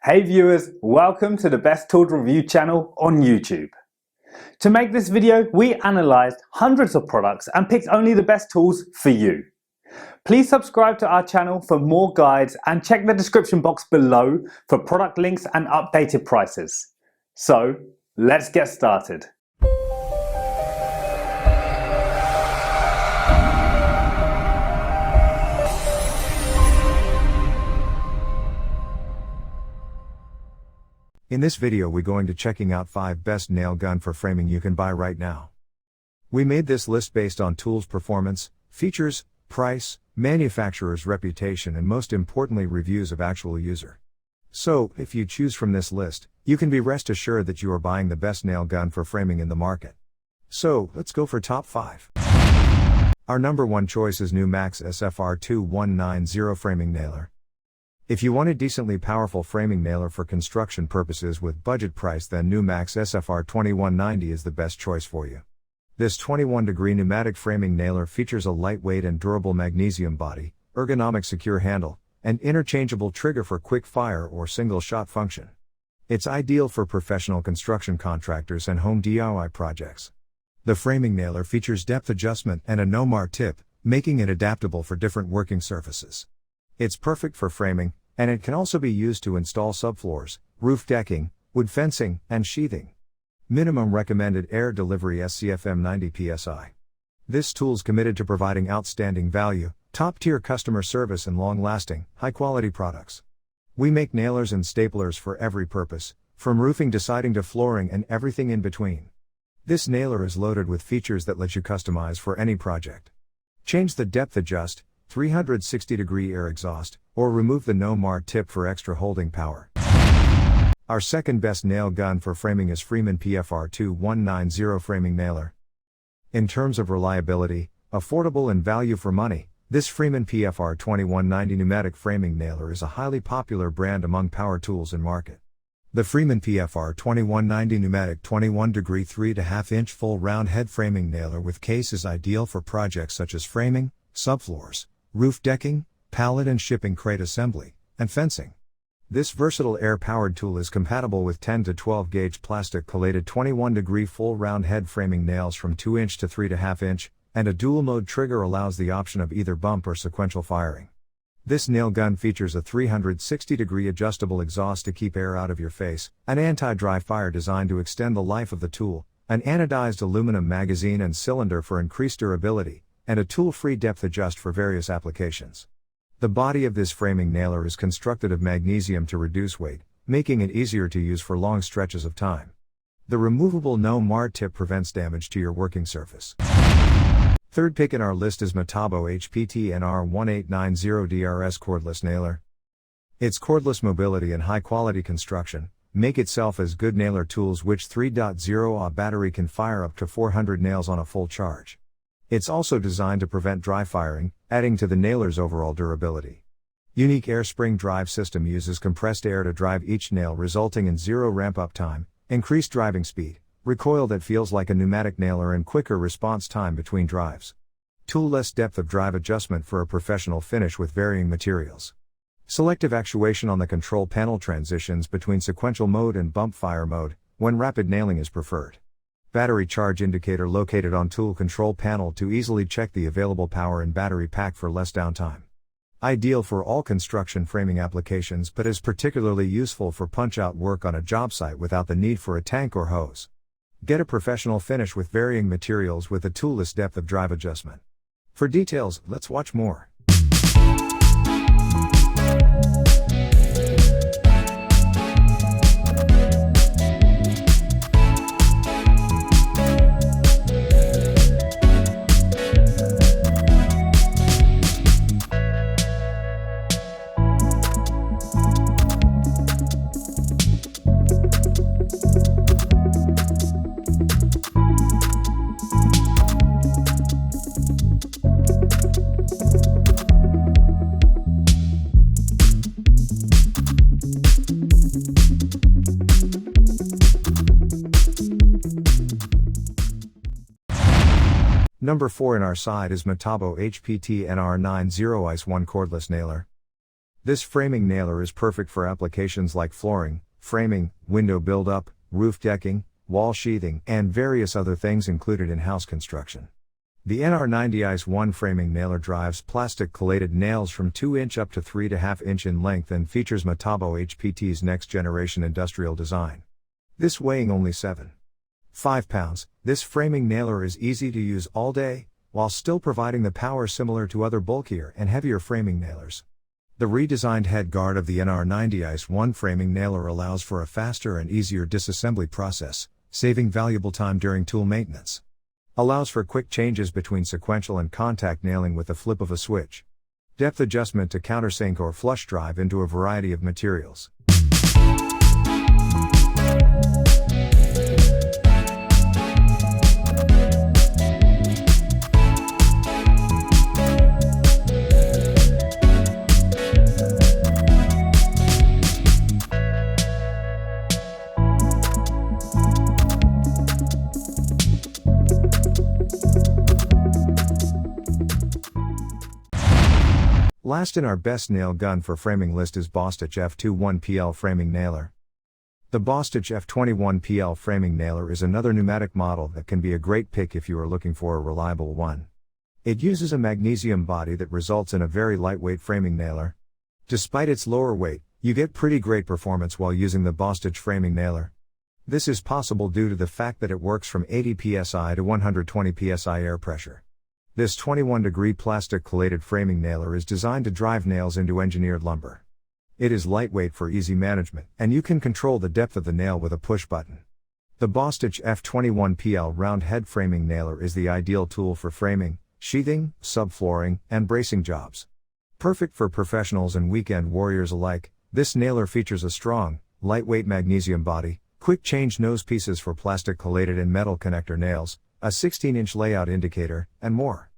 Hey viewers, welcome to the Best Tools Review channel on YouTube. To make this video, we analysed hundreds of products and picked only the best tools for you. Please subscribe to our channel for more guides and check the description box below for product links and updated prices. So, let's get started. In this video we're going to checking out 5 best nail gun for framing you can buy right now. We made this list based on tools performance, features, price, manufacturer's reputation and most importantly reviews of actual user. So, if you choose from this list, you can be rest assured that you are buying the best nail gun for framing in the market. So, let's go for top 5. Our number 1 choice is Numax SFR2190 Framing Nailer. If you want a decently powerful framing nailer for construction purposes with budget price, then Numax SFR2190 is the best choice for you. This 21-degree pneumatic framing nailer features a lightweight and durable magnesium body, ergonomic secure handle, and interchangeable trigger for quick fire or single shot function. It's ideal for professional construction contractors and home DIY projects. The framing nailer features depth adjustment and a no-mar tip, making it adaptable for different working surfaces. It's perfect for framing, and it can also be used to install subfloors, roof decking, wood fencing, and sheathing. Minimum recommended air delivery SCFM 90 psi. This tool's committed to providing outstanding value, top-tier customer service and long-lasting, high-quality products. We make nailers and staplers for every purpose, from roofing to siding to flooring and everything in between. This nailer is loaded with features that let you customize for any project. Change the depth adjust, 360-degree air exhaust, or remove the no-mar tip for extra holding power. Our second best nail gun for framing is Freeman PFR2190 Framing Nailer. In terms of reliability, affordable and value for money, this Freeman PFR2190 pneumatic framing nailer is a highly popular brand among power tools in market. The Freeman PFR2190 pneumatic 21-degree 3.5-inch full round head framing nailer with case is ideal for projects such as framing, subfloors, roof decking, pallet and shipping crate assembly, and fencing. This versatile air-powered tool is compatible with 10 to 12 gauge plastic collated 21-degree full round head framing nails from 2-inch to 3.5-inch, and a dual-mode trigger allows the option of either bump or sequential firing. This nail gun features a 360-degree adjustable exhaust to keep air out of your face, an anti-dry fire designed to extend the life of the tool, an anodized aluminum magazine and cylinder for increased durability, and a tool-free depth adjust for various applications. The body of this framing nailer is constructed of magnesium to reduce weight, making it easier to use for long stretches of time. The removable no-mar tip prevents damage to your working surface. Third pick in our list is Metabo HPT NR1890DRS Cordless Nailer. Its cordless mobility and high-quality construction make itself as good nailer tools which 3.0 Ah battery can fire up to 400 nails on a full charge. It's also designed to prevent dry firing, adding to the nailer's overall durability. Unique air spring drive system uses compressed air to drive each nail, resulting in zero ramp-up time, increased driving speed, recoil that feels like a pneumatic nailer and quicker response time between drives. Tool-less depth of drive adjustment for a professional finish with varying materials. Selective actuation on the control panel transitions between sequential mode and bump fire mode, when rapid nailing is preferred. Battery charge indicator located on tool control panel to easily check the available power in battery pack for less downtime. Ideal for all construction framing applications but is particularly useful for punch-out work on a job site without the need for a tank or hose. Get a professional finish with varying materials with a toolless depth of drive adjustment. For details, let's watch more. Number 4 in our side is Metabo HPT NR90IS1 Cordless Nailer. This framing nailer is perfect for applications like flooring, framing, window build-up, roof decking, wall sheathing, and various other things included in house construction. The NR90IS1 framing nailer drives plastic collated nails from 2" up to 3.5" in length and features Metabo HPT's next-generation industrial design. This weighing only 7.5 pounds, this framing nailer is easy to use all day, while still providing the power similar to other bulkier and heavier framing nailers. The redesigned head guard of the NR90IS1 framing nailer allows for a faster and easier disassembly process, saving valuable time during tool maintenance. Allows for quick changes between sequential and contact nailing with the flip of a switch. Depth adjustment to countersink or flush drive into a variety of materials. Last in our best nail gun for framing list is Bostitch F21PL framing nailer. The Bostitch F21PL framing nailer is another pneumatic model that can be a great pick if you are looking for a reliable one. It uses a magnesium body that results in a very lightweight framing nailer. Despite its lower weight, you get pretty great performance while using the Bostitch framing nailer. This is possible due to the fact that it works from 80 psi to 120 psi air pressure. This 21-degree plastic collated framing nailer is designed to drive nails into engineered lumber. It is lightweight for easy management, and you can control the depth of the nail with a push button. The Bostitch F21PL round head framing nailer is the ideal tool for framing, sheathing, subflooring, and bracing jobs. Perfect for professionals and weekend warriors alike, this nailer features a strong, lightweight magnesium body, quick change nose pieces for plastic collated and metal connector nails, a 16-inch layout indicator, and more.